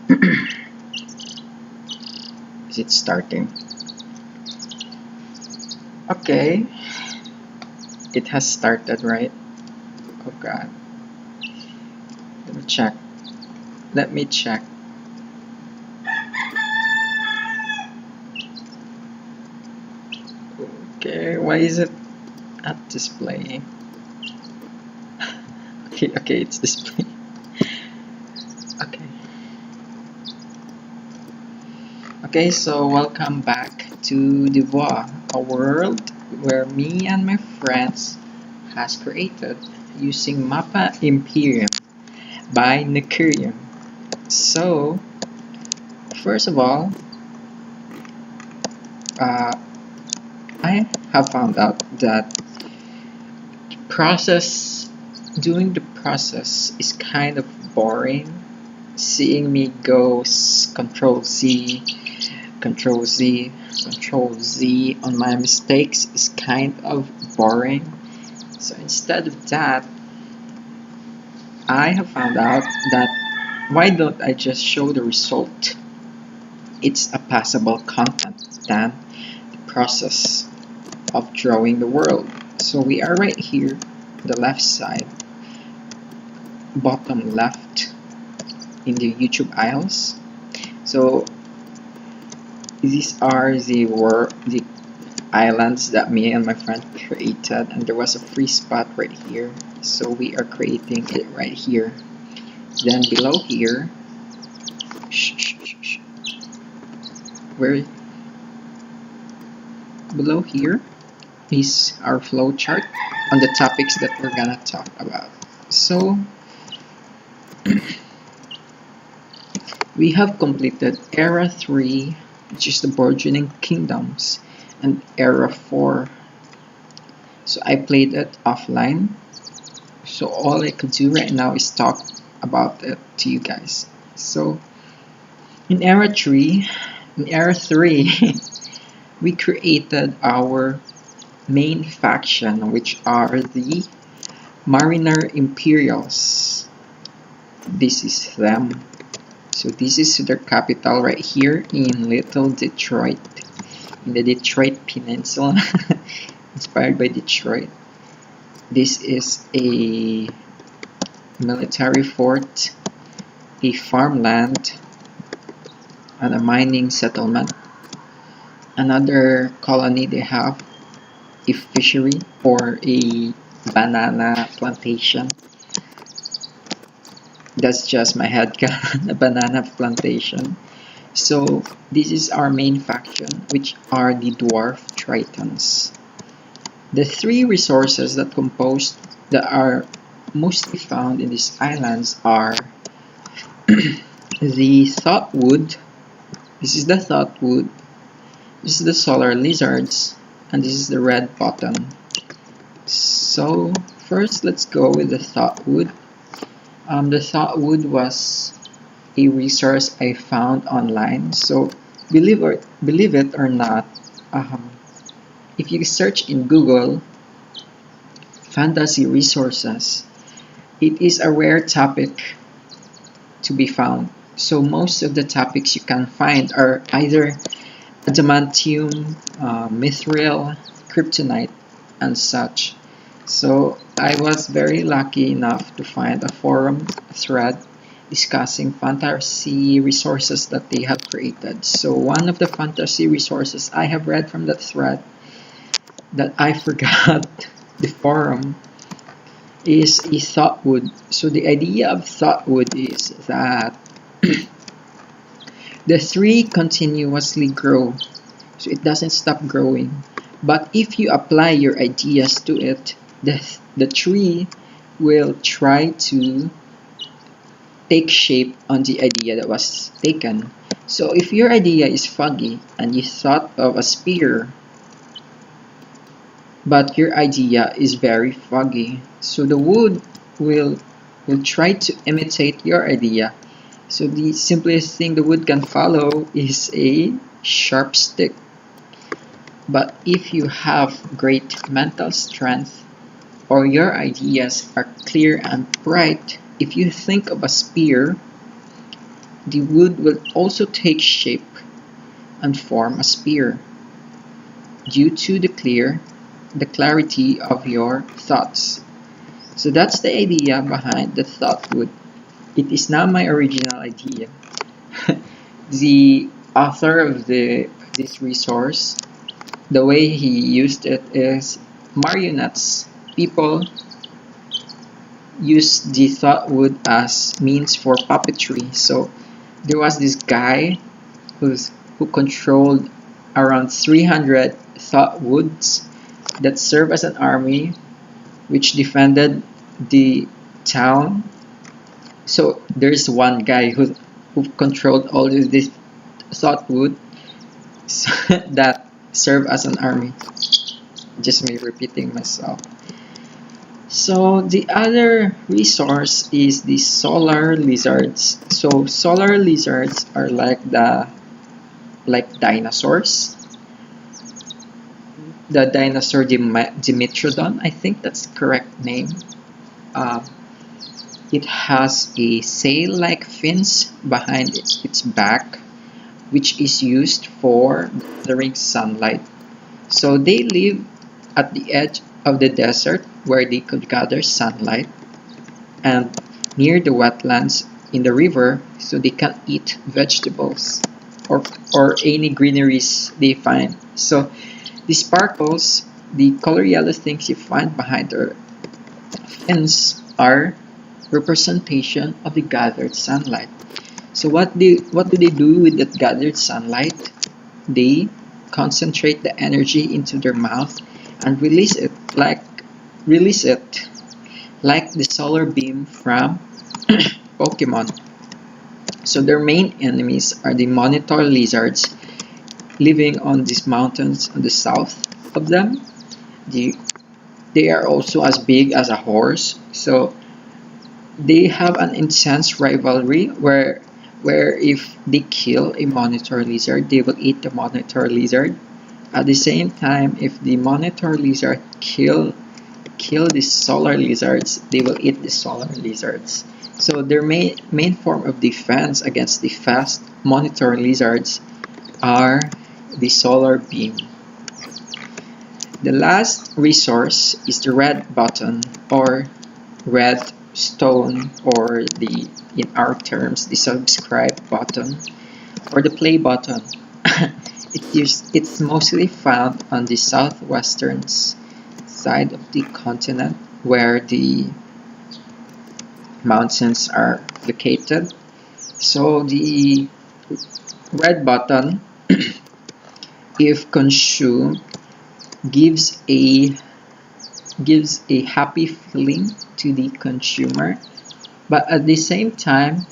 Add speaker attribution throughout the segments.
Speaker 1: Is it starting? Okay, it has started, right? Oh god. Let me check. Let me check. Okay, why is it not displaying? Okay, it's displaying. Okay. Okay, so welcome back to Devois, a world where me and my friends has created using Mappa Imperium by Nakurium. So, first of all, I have found out that doing the process is kind of boring. Seeing me go Control Z, Control Z, Control Z on my mistakes is kind of boring. So instead of that, I have found out that why don't I just show the result? It's a passable content than the process of drawing the world. So we are right here, the left side, bottom left in the YouTube aisles. So these are the islands that me and my friend created, and there was a free spot right here, so we are creating it right here. Then below here, where below here is our flow chart on the topics that we're gonna talk about. So we have completed Era 3, which is the burgeoning kingdoms, and Era 4. So I played it offline. So all I could do right now is talk about it to you guys. So in Era 3, we created our main faction, which are the Mariner Imperials. This is them. So this is their capital right here in Little Detroit, in the Detroit Peninsula, inspired by Detroit. This is a military fort, a farmland, and a mining settlement. Another colony they have, a fishery or a banana plantation. That's just my headcanon, a banana plantation. So this is our main faction, which are the dwarf tritons. The three resources that are mostly found in these islands are the Thoughtwood. This is the Thoughtwood. This is the solar lizards, and this is the red bottom. So first, let's go with the Thoughtwood. The Thoughtwood was a resource I found online. So believe it or not, if you search in Google fantasy resources, it is a rare topic to be found. So most of the topics you can find are either adamantium, mithril, kryptonite, and such. So I was very lucky enough to find a forum thread discussing fantasy resources that they have created. So one of the fantasy resources I have read from that thread that I forgot the forum is a Thoughtwood. So the idea of Thoughtwood is that the tree continuously grow, so it doesn't stop growing. But if you apply your ideas to it, the tree will try to take shape on the idea that was taken. So if your idea is foggy and you thought of a spear, but your idea is very foggy, so the wood will try to imitate your idea. So the simplest thing the wood can follow is a sharp stick. But if you have great mental strength, or your ideas are clear and bright, if you think of a spear, the wood will also take shape and form a spear due to the clarity of your thoughts. So that's the idea behind the Thoughtwood. It is not my original idea. The author of this resource, the way he used it is marionettes. People use the Thoughtwood as means for puppetry. So there was this guy who controlled around 300 Thoughtwoods that served as an army which defended the town. So there's one guy who controlled all of this Thoughtwood that serve as an army. Just me repeating myself. So the other resource is the solar lizards. So solar lizards are like dinosaurs. The dinosaur Dimetrodon, I think that's the correct name. It has a sail-like fins behind its back, which is used for gathering sunlight. So they live at the edge of the desert where they could gather sunlight, and near the wetlands in the river so they can eat vegetables or any greeneries they find. So the sparkles, the color yellow things you find behind their fins are representation of the gathered sunlight. So what do they do with that gathered sunlight? They concentrate the energy into their mouth and release it like the solar beam from Pokemon. So their main enemies are the monitor lizards living on these mountains on the south of them. They are also as big as a horse. So they have an intense rivalry where if they kill a monitor lizard, they will eat the monitor lizard. At the same time, if the monitor lizard kill the solar lizards, they will eat the solar lizards. So their main form of defense against the fast monitor lizards are the solar beam. The last resource is the red button or red stone, or in our terms the subscribe button or the play button. It's mostly found on the southwestern side of the continent where the mountains are located. So the red button, if consumed, gives a happy feeling to the consumer, but at the same time,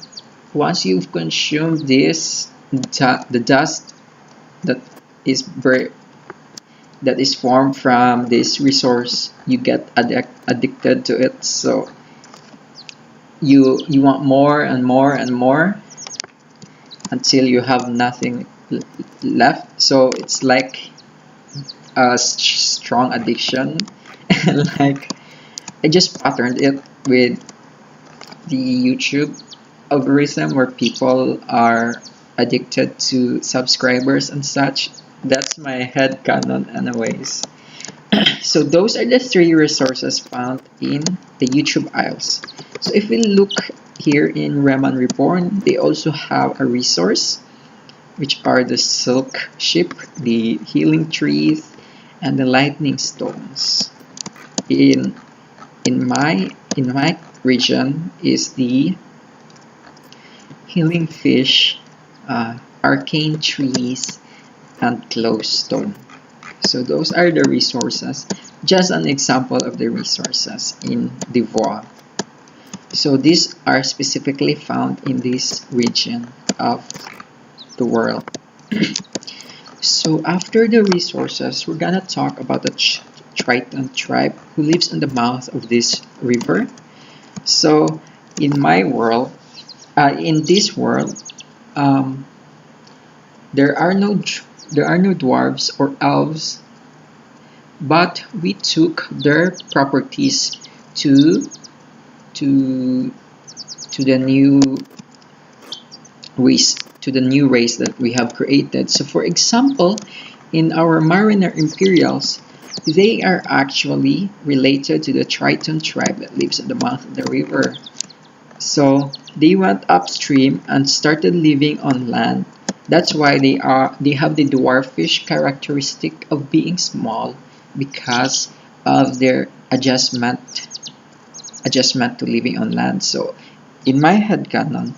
Speaker 1: once you've consumed this, the dust that is formed from this resource, you get addicted to it. So you want more and more and more until you have nothing left. So it's like a strong addiction. Like I just patterned it with the YouTube algorithm where people are addicted to subscribers and such. That's my headcanon anyways. So those are the three resources found in the YouTube Isles. So if we look here in Rayman Reborn, they also have a resource, which are the silk ship, the healing trees, and the lightning stones. In my region is the healing fish, arcane trees, and glowstone. So those are the resources. Just an example of the resources in Devois. So these are specifically found in this region of the world. So after the resources, we're gonna talk about the Triton tribe who lives in the mouth of this river. So in my world, in this world, there are no dwarves or elves, but we took their properties to the new race, to the new race that we have created. So for example, in our Mariner Imperials, they are actually related to the Triton tribe that lives at the mouth of the river. So they went upstream and started living on land. That's why they have the dwarfish characteristic of being small, because of their adjustment to living on land. So in my headcanon,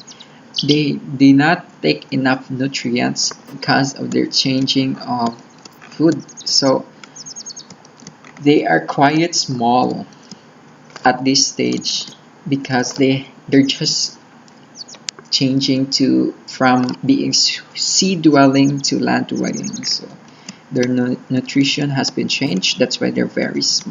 Speaker 1: they do not take enough nutrients because of their changing of food. So they are quite small at this stage because they're just changing from being sea dwelling to land dwelling. So their nutrition has been changed. That's why they're very small.